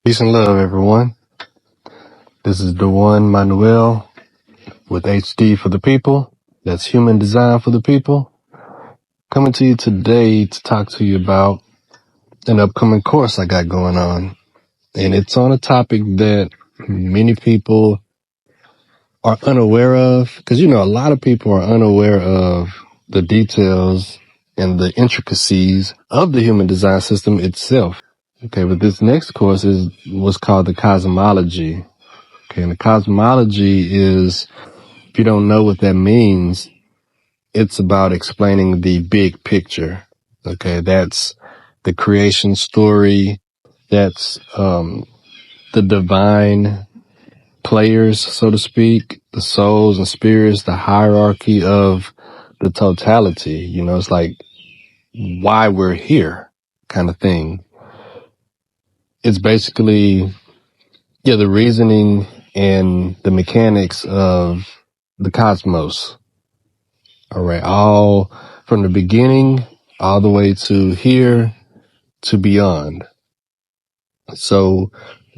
Peace and love, everyone. This is the one Manuel with HD for the people. That's human design for the people. Coming to you today to talk to you about an upcoming course I got going on. And it's on a topic that many people are unaware of. Because, a lot of people are unaware of the details and the intricacies of the human design system itself. Okay, but this next course was called the Cosmology. Okay, and the cosmology is, if you don't know what that means, it's about explaining the big picture. Okay, that's the creation story. That's the divine players, so to speak, the souls and spirits, the hierarchy of the totality. It's like why we're here kind of thing. It's basically, the reasoning and the mechanics of the cosmos. All right. All from the beginning, all the way to here to beyond. So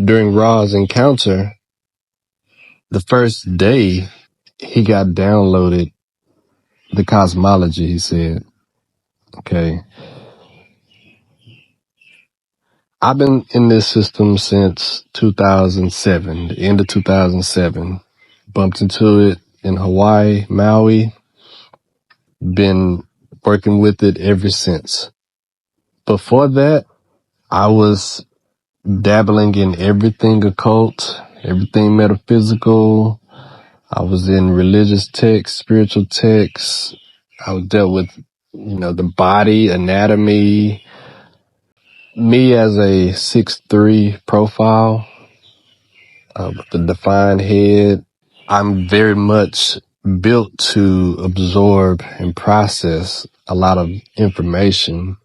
during Ra's encounter, the first day he got downloaded the cosmology, he said. Okay. I've been in this system since 2007, the end of 2007. Bumped into it in Hawaii, Maui. Been working with it ever since. Before that, I was dabbling in everything occult, everything metaphysical. I was in religious texts, spiritual texts. I dealt with, the body, anatomy. Me as a 6'3" profile, with the defined head, I'm very much built to absorb and process a lot of information.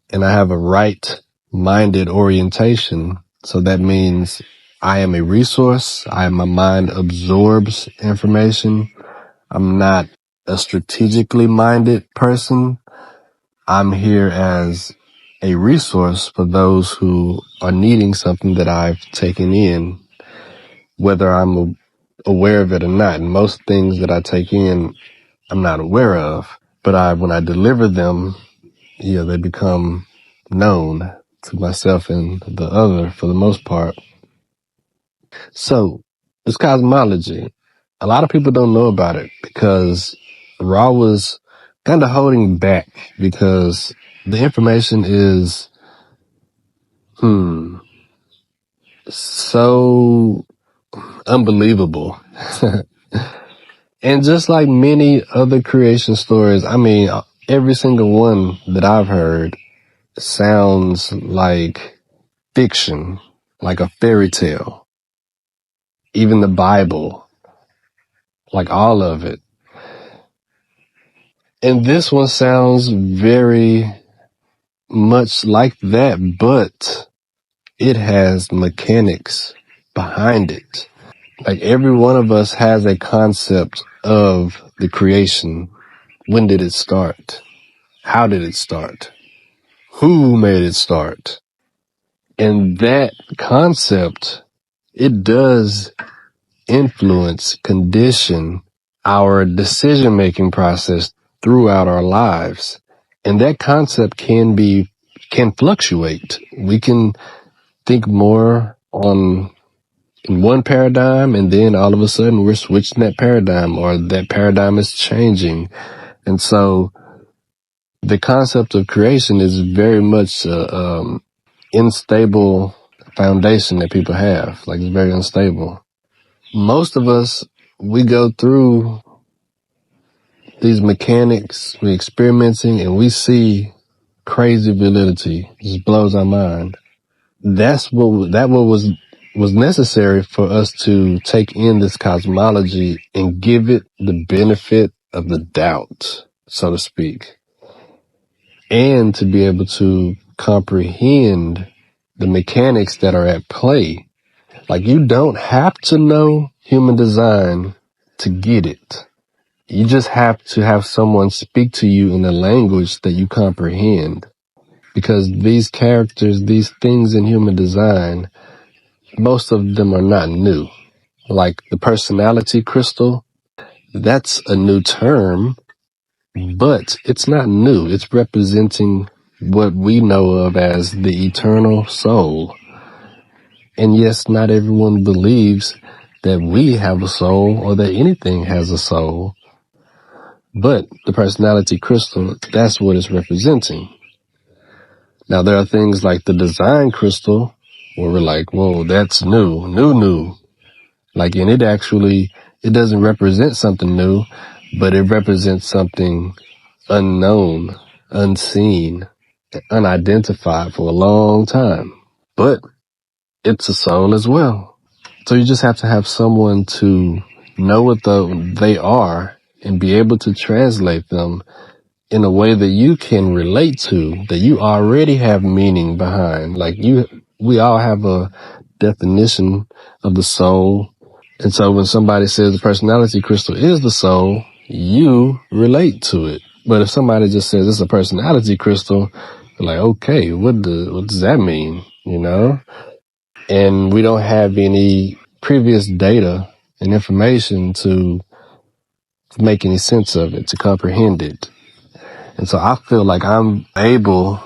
And I have a right-minded orientation. So that means I am a resource. My mind absorbs information. I'm not a strategically minded person. I'm here as a resource for those who are needing something that I've taken in, whether I'm aware of it or not. And most things that I take in, I'm not aware of. But when I deliver them, they become known to myself and the other for the most part. So, this cosmology, a lot of people don't know about it because Ra was kind of holding back because the information is, so unbelievable. And just like many other creation stories, every single one that I've heard sounds like fiction, like a fairy tale. Even the Bible, like all of it. And this one sounds very much like that, but it has mechanics behind it. Like every one of us has a concept of the creation. When did it start? How did it start? Who made it start? And that concept, it does influence, condition our decision-making process throughout our lives. And that concept can fluctuate. We can think more in one paradigm, and then all of a sudden we're switching that paradigm, or that paradigm is changing. And so the concept of creation is very much unstable foundation that people have. Like, it's very unstable. Most of us, we go through these mechanics, we experimenting, and we see crazy validity. It just blows our mind. That was necessary for us to take in this cosmology and give it the benefit of the doubt, so to speak, and to be able to comprehend the mechanics that are at play. Like, you don't have to know human design to get it. You just have to have someone speak to you in a language that you comprehend. because these characters, these things in human design, most of them are not new. Like the personality crystal, that's a new term, but it's not new. It's representing what we know of as the eternal soul. And yes, not everyone believes that we have a soul or that anything has a soul, but the personality crystal, that's what it's representing. Now, there are things like the design crystal where we're like, whoa, that's new. Like, and it doesn't represent something new, but it represents something unknown, unseen, unidentified for a long time. But it's a soul as well. So you just have to have someone to know what they are and be able to translate them in a way that you can relate to, that you already have meaning behind. Like we all have a definition of the soul. And so when somebody says the personality crystal is the soul, you relate to it. But if somebody just says it's a personality crystal, you're like, okay, what does that mean? You know? And we don't have any previous data and information to make any sense of it, to comprehend it. And so I feel like I'm able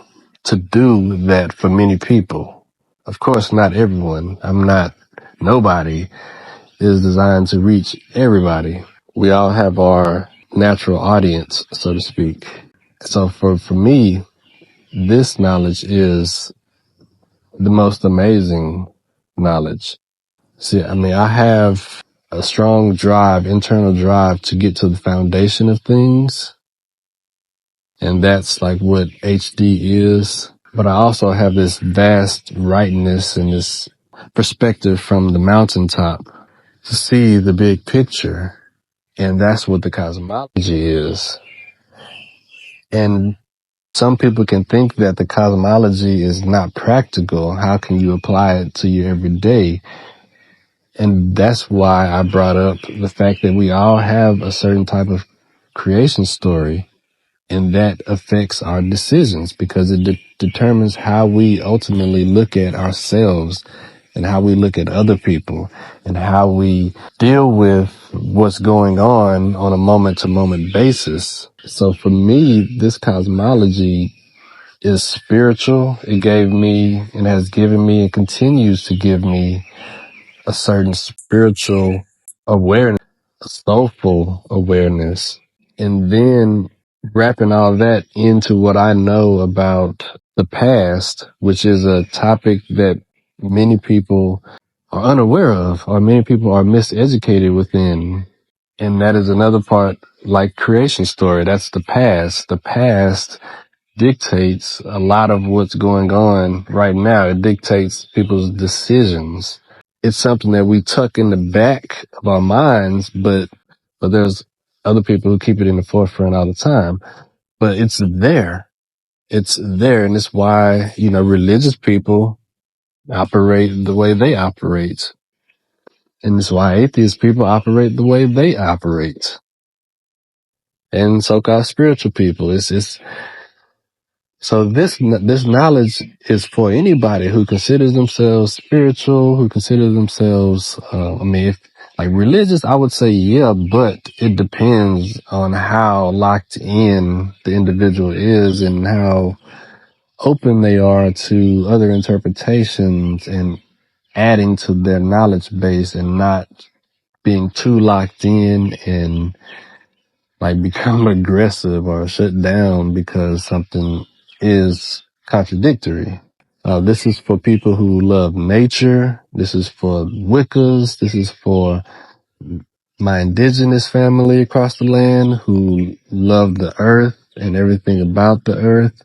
to do that for many people. Of course, not everyone. Nobody is designed to reach everybody. We all have our natural audience, so to speak. So for me, this knowledge is the most amazing knowledge. See, I mean, I have a strong internal drive to get to the foundation of things. And that's like what HD is. But I also have this vast rightness and this perspective from the mountaintop to see the big picture. And that's what the cosmology is. And some people can think that the cosmology is not practical. How can you apply it to your everyday? And that's why I brought up the fact that we all have a certain type of creation story, and that affects our decisions because it determines how we ultimately look at ourselves and how we look at other people and how we deal with what's going on a moment-to-moment basis. So for me, this cosmology is spiritual. It gave me and has given me and continues to give me a certain spiritual awareness, a soulful awareness, and then wrapping all that into what I know about the past, which is a topic that many people are unaware of, or many people are miseducated within. And that is another part, like creation story. That's the past. The past dictates a lot of what's going on right now. It dictates people's decisions. It's something that we tuck in the back of our minds, but there's other people who keep it in the forefront all the time. But it's there. It's there. And it's why, religious people operate the way they operate. And it's why atheist people operate the way they operate. And so-called spiritual people. So this knowledge is for anybody who considers themselves spiritual, who considers themselves, if like religious, I would say yeah, but it depends on how locked in the individual is and how open they are to other interpretations and adding to their knowledge base and not being too locked in and like become aggressive or shut down because something is contradictory. This is for people who love nature. This is for Wiccas. This is for my indigenous family across the land who love the earth and everything about the earth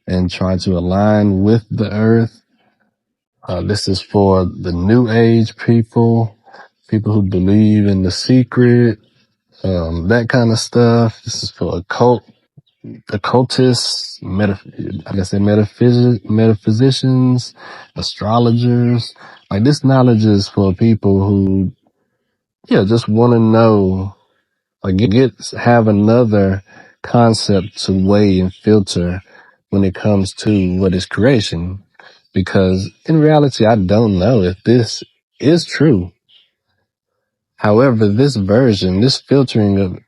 and try to align with the earth. This is for the new age people who believe in the secret, that kind of stuff. This is for occultists, metaphysicians, astrologers. Like this knowledge is for people who, just want to know, like have another concept to weigh and filter when it comes to what is creation, because in reality, I don't know if this is true. However, this version, this filtering of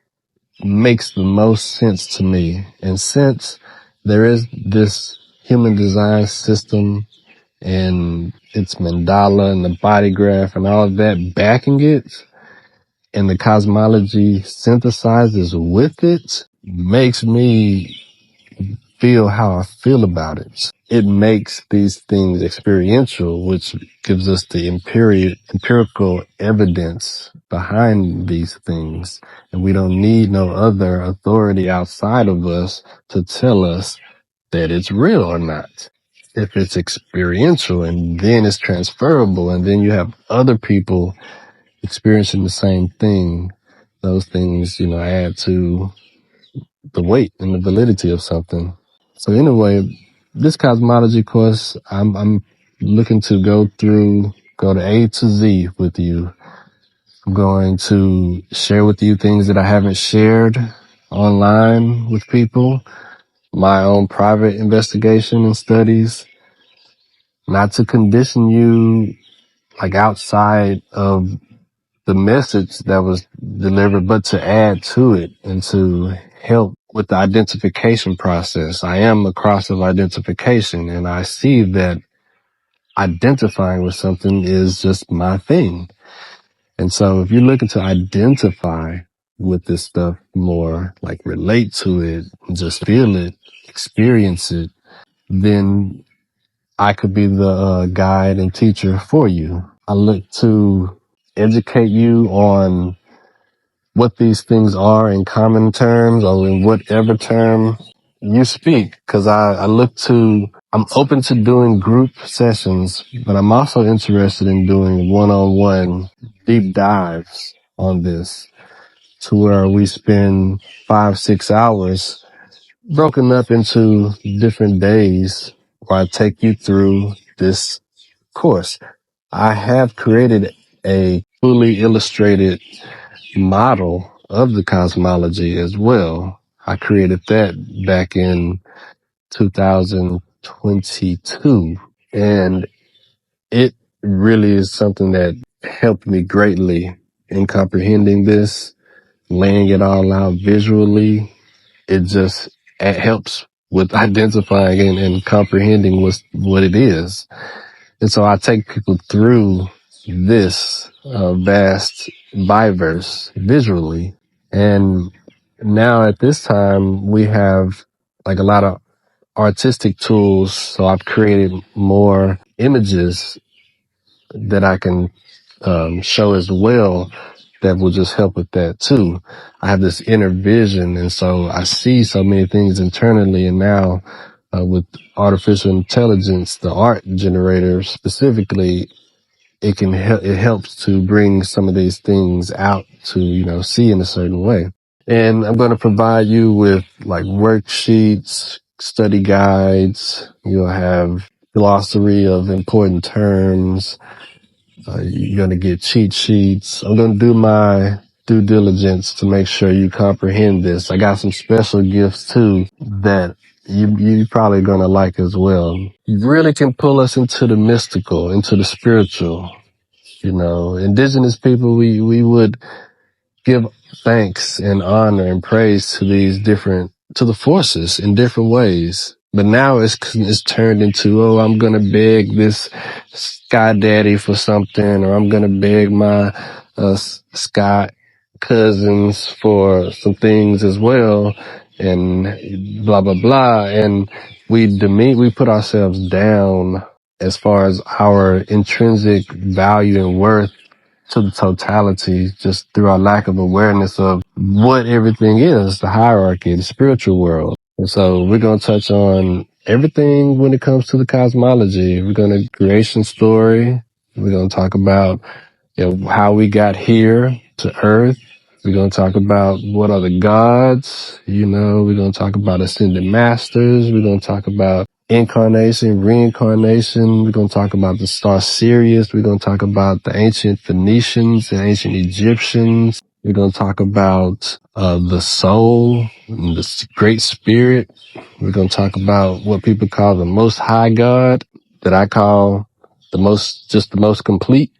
makes the most sense to me. And since there is this human design system and its mandala and the body graph and all of that backing it, and the cosmology synthesizes with it, makes me feel how I feel about it. It makes these things experiential, which gives us the empirical evidence behind these things. And we don't need no other authority outside of us to tell us that it's real or not. If it's experiential and then it's transferable and then you have other people experiencing the same thing, those things, add to the weight and the validity of something. So anyway, this cosmology course, I'm looking to go to A to Z with you. I'm going to share with you things that I haven't shared online with people, my own private investigation and studies, not to condition you like outside of the message that was delivered, but to add to it and to help with the identification process. I am a cross of identification, and I see that identifying with something is just my thing. And so if you're looking to identify with this stuff more, like relate to it, just feel it, experience it, then I could be the guide and teacher for you. I look to educate you on what these things are in common terms or in whatever term you speak. Cause I'm open to doing group sessions, but I'm also interested in doing one-on-one deep dives on this to where we spend 5-6 hours broken up into different days where I take you through this course. I have created a fully illustrated model of the cosmology as well. I created that back in 2022, and it really is something that helped me greatly in comprehending this, laying it all out visually. It helps with identifying and comprehending what it is. And so I take people through this vast biverse visually. And now at this time, we have like a lot of artistic tools. So I've created more images that I can show as well that will just help with that too. I have this inner vision, and so I see so many things internally. And now with artificial intelligence, the art generator specifically, it helps to bring some of these things out to, see in a certain way. And I'm going to provide you with like worksheets, study guides. You'll have glossary of important terms. You're going to get cheat sheets. I'm going to do my due diligence to make sure you comprehend this. I got some special gifts too that you probably going to like as well. You really can pull us into the mystical, into the spiritual. Indigenous people, we would give thanks and honor and praise to to the forces in different ways. But now it's turned into, oh, I'm going to beg this sky daddy for something, or I'm going to beg my sky cousins for some things as well, and blah, blah, blah. And we put ourselves down as far as our intrinsic value and worth to the totality, just through our lack of awareness of what everything is, the hierarchy, the spiritual world. And so we're going to touch on everything when it comes to the cosmology. We're going to creation story. We're going to talk about how we got here to Earth. We're going to talk about what are the gods. We're going to talk about ascended masters. We're going to talk about incarnation, reincarnation. We're going to talk about the star Sirius. We're going to talk about the ancient Phoenicians and ancient Egyptians. We're going to talk about the soul, and the great spirit. We're going to talk about what people call the most high God, that I call the most complete.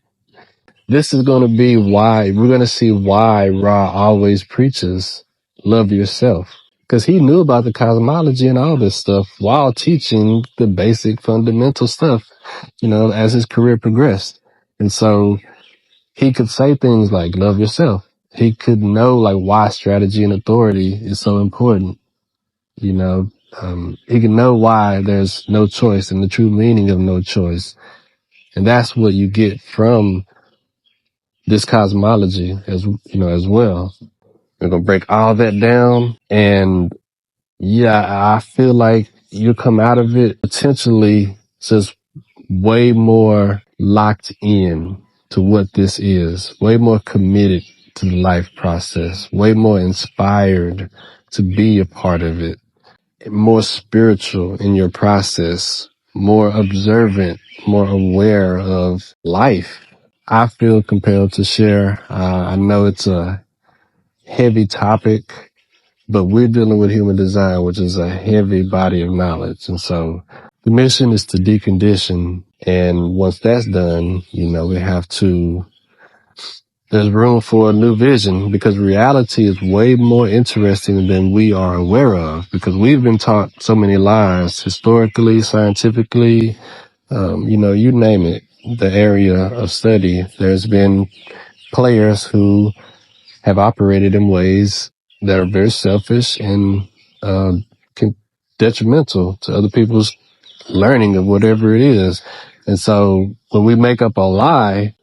This is going to be why we're going to see why Ra always preaches love yourself. Because he knew about the cosmology and all this stuff while teaching the basic fundamental stuff, as his career progressed. And so he could say things like love yourself. He could know like why strategy and authority is so important. He can know why there's no choice and the true meaning of no choice. And that's what you get from this cosmology as well. We're going to break all that down. And yeah, I feel like you come out of it potentially just way more locked in to what this is, way more committed to the life process, way more inspired to be a part of it, more spiritual in your process, more observant, more aware of life. I feel compelled to share. I know it's a heavy topic, but we're dealing with human design, which is a heavy body of knowledge. And so the mission is to decondition. And once that's done, there's room for a new vision, because reality is way more interesting than we are aware of, because we've been taught so many lies historically, scientifically, you name it, the area of study. There's been players who have operated in ways that are very selfish and detrimental to other people's learning of whatever it is. And so when we make up a lie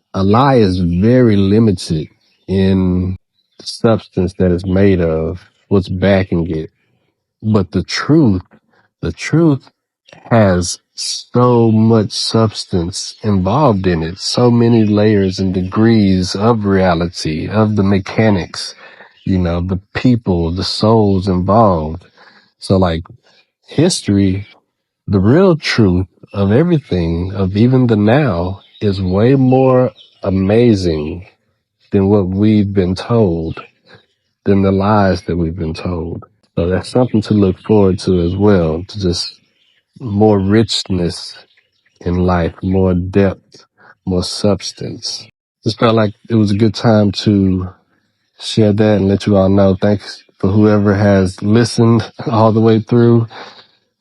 is very limited in the substance that it's made of, what's backing it. But the truth has so much substance involved in it, so many layers and degrees of reality, of the mechanics, the people, the souls involved. So like history, the real truth of everything, of even the now, is way more amazing than what we've been told, than the lies that we've been told. So that's something to look forward to as well, to just more richness in life, more depth, more substance. Just felt like it was a good time to share that and let you all know. Thanks for whoever has listened all the way through.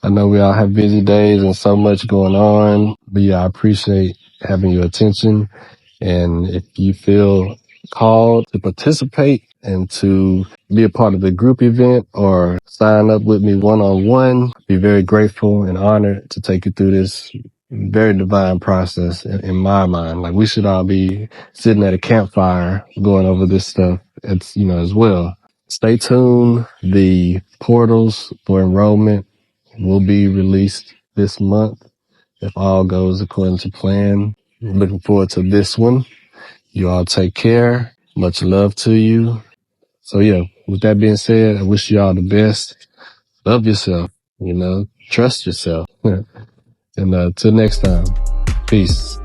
I know we all have busy days and so much going on, but yeah, I appreciate having your attention. And if you feel called to participate and to be a part of the group event or sign up with me one-on-one, be very grateful and honored to take you through this very divine process in my mind. Like we should all be sitting at a campfire going over this stuff. It's, as well. Stay tuned. The portals for enrollment will be released this month if all goes according to plan. Looking forward to this one. You all take care. Much love to you. So yeah, with that being said, I wish you all the best. Love yourself, trust yourself. And till next time, peace.